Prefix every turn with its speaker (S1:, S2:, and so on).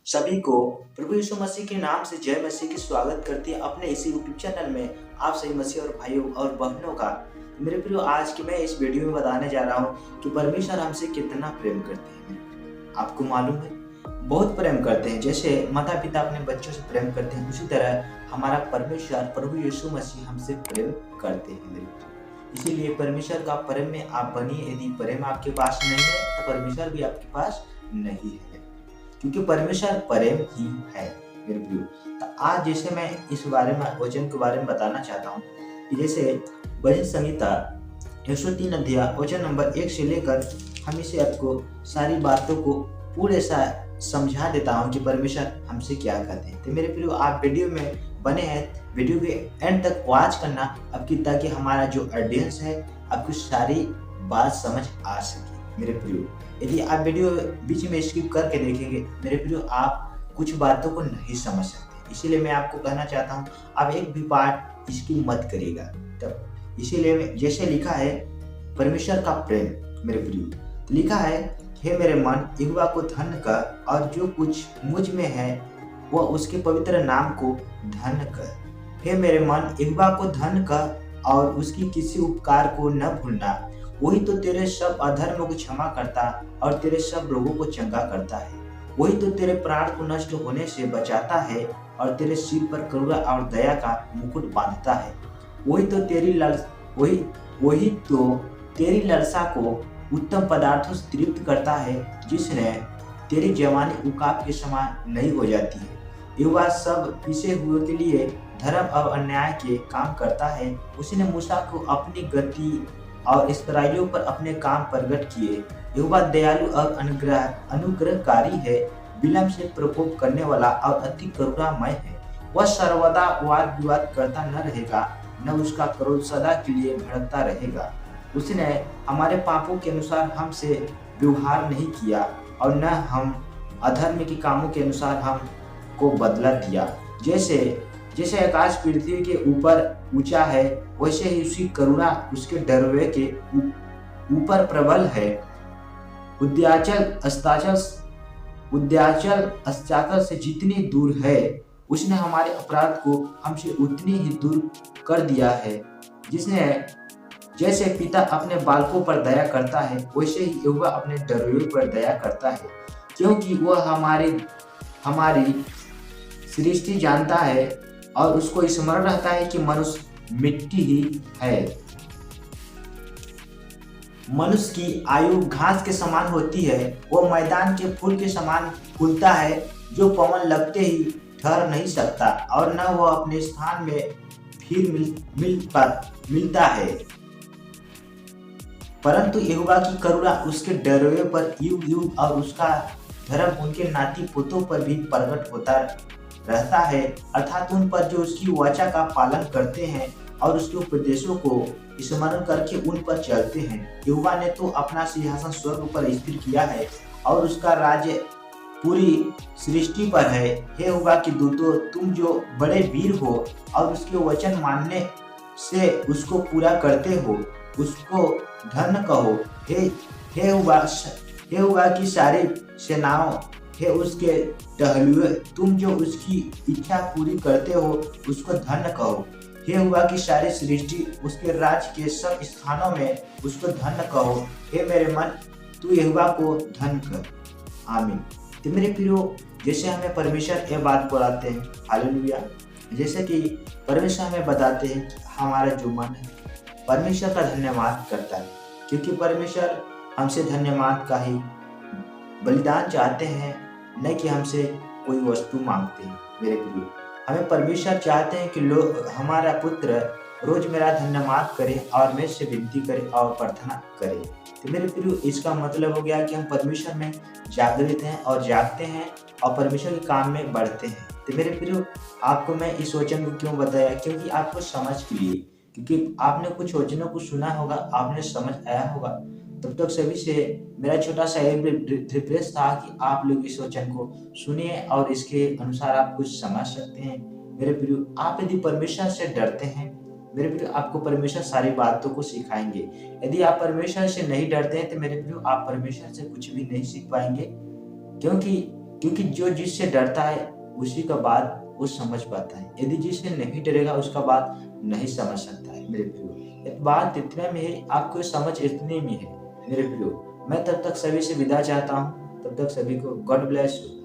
S1: सभी को प्रभु यीशु मसीह के नाम से जय मसीह की स्वागत करते हैं अपने इसी यूट्यूब चैनल में। आप सभी मसीह और भाइयों और बहनों का मेरे प्रियो, आज की मैं इस वीडियो में बताने जा रहा हूँ कि परमेश्वर हमसे कितना प्रेम करते हैं। आपको मालूम है, बहुत प्रेम करते हैं। जैसे माता पिता अपने बच्चों से प्रेम करते हैं, उसी तरह हमारा परमेश्वर प्रभु यीशु मसीह हमसे प्रेम करते हैं मेरे प्रियो। इसीलिए परमेश्वर का प्रेम में आप बनिए। यदि प्रेम आपके पास नहीं है तो परमेश्वर भी आपके पास नहीं है, क्योंकि परमेश्वर प्रेम ही है मेरे प्रियो। तो आज जैसे मैं इस बारे में वचन के बारे में बताना चाहता हूँ कि जैसे भजन संहिता 103 अध्याय वचन नंबर 1 से लेकर हम इसे आपको सारी बातों को पूरे सा समझा देता हूँ कि परमेश्वर हमसे क्या कहते हैं। तो मेरे प्रियो, आप वीडियो में बने हैं, वीडियो के एंड तक वॉच करना आपकी, ताकि हमारा जो ऑडियंस है आपको सारी बात समझ आ सके मेरे प्रियो। यदि आप वीडियो बीच में स्किप करके देखेंगे मेरे प्रियो, आप कुछ बातों को नहीं समझ सकते। इसीलिए मैं आपको कहना चाहता हूँ, आप एक भी पार्ट स्किप मत करिएगा। तब इसीलिए जैसे लिखा है परमेश्वर का प्रेम मेरे प्रियो, तो लिखा है, हे मेरे मन यहोवा को धन्य कर, और जो कुछ मुझ में है वह उसके पवित्र नाम को धन्य कर। हे मेरे मन यहोवा को धन्य कर, और उसकी किसी उपकार को न भूलना। वही तो तेरे सब अधर्म को क्षमा करता और तेरे सब रोगों को चंगा करता है। वही तो तेरे प्राण को नष्ट होने से बचाता है और तेरे सिर पर करुणा और दया का मुकुट बांधता है। वही तो तेरी लालसा को उत्तम पदार्थों से तृप्त करता है, जिसने तेरी जवानी उकाब के समान नहीं हो जाती है। यहोवा सब पिसे हुए के लिए धर्म और अन्याय के काम करता है। उसने मूसा को अपनी गति और इस्राएलियों पर अपने काम प्रगट किए। यहोवा दयालु और अनुग्रहकारी है, विलम्ब से प्रकोप करने वाला और अति करुणामय है। वह सर्वदा वाद विवाद करता न रहेगा, न उसका क्रोध सदा के लिए भड़कता रहेगा। उसने हमारे पापों के अनुसार हमसे व्यवहार नहीं किया, और न हम अधर्म के कामों के अनुसार हमको बदला दिया। जैसे आकाश पृथ्वी के ऊपर ऊंचा है, वैसे ही उसकी करुणा उसके डरवे के ऊपर प्रबल है। उद्याचल अस्ताचल से जितनी दूर है, उसने हमारे अपराध को हमसे उतनी ही दूर कर दिया है। जैसे पिता अपने बालकों पर दया करता है, वैसे ही यहोवा अपने डरवे पर दया करता है, क्योंकि वह हमारी सृष्टि जानता है और उसको स्मरण रहता है कि मनुष्य मिट्टी ही है। मनुष्य की आयु घास के समान होती है, वह मैदान के फूल के समान फूलता है, जो पवन लगते ही ठहर नहीं सकता, और न वह अपने स्थान में फिर मिलता है। परंतु यहोवा की करुणा उसके डरवे पर युग युग, और उसका धर्म उनके नाती पोतों पर भी प्रकट होता रहता है, अर्थात उन पर जो उसकी वाचा का पालन करते हैं और उसके उपदेशों को स्मरण करके उन पर चलते हैं। यहोवा ने तो अपना सिंहासन स्वर्ग पर स्थिर किया है, और उसका राज्य पूरी सृष्टि पर है। हे यहोवा की दूतों, तुम जो बड़े वीर हो और उसके वचन मानने से उसको पूरा करते हो, उसको धन्य कहो। हे यहोवा की सारी सेनाओं, हे उसके टहलुए, तुम जो उसकी इच्छा पूरी करते हो, उसको धन्य कहो। हे यहोवा की सारी सृष्टि, उसके राज्य के सब स्थानों में उसको धन्य कहो। हे मेरे मन, तू यहोवा को धन्य कर। आमीन। तो मेरे प्रियो, जैसे हमें परमेश्वर ये बात बताते हैं, हालेलुया, जैसे कि परमेश्वर हमें बताते हैं कि हमारा जो मन है परमेश्वर का धन्यवाद करता है, क्योंकि परमेश्वर हमसे धन्यवाद का ही बलिदान चाहते हैं, न कि हमसे कोई वस्तु मांगते हैं मेरे प्रियो। हमें परमेश्वर चाहते हैं कि हमारा पुत्र रोज मेरा धन्यवाद करे और मेरे से विनती करे और प्रार्थना करे। तो मेरे प्रियो, इसका मतलब हो गया कि हम परमेश्वर में जागृत हैं और जागते हैं और परमेश्वर के काम में बढ़ते हैं। तो मेरे प्रियो, आपको मैं इस वचन को क्यों बताया, क्योंकि आपको समझ के लिए, क्योंकि आपने कुछ वचनों को सुना होगा, आपने समझ आया होगा। तब तक सभी से मेरा छोटा सा रिक्वेस्ट था कि आप लोग इस वचन को सुनिए और इसके अनुसार आप कुछ समझ सकते हैं। मेरे प्रियो, आप यदि परमेश्वर से डरते हैं मेरे प्रियो, आपको परमेश्वर सारी बातों को सिखाएंगे। यदि आप परमेश्वर से नहीं डरते हैं तो मेरे प्रियो, आप परमेश्वर से कुछ भी नहीं सीख पाएंगे, क्योंकि क्योंकि जो जिससे डरता है उसी का बात वो समझ पाता है, यदि जिससे नहीं डरेगा उसका बात नहीं समझ सकता है मेरे प्रियो। बात इतने में है, आपको समझ इतने में है मेरे प्रियो। मैं तब तक सभी से विदा चाहता हूँ, तब तक सभी को गॉड ब्लेस यू।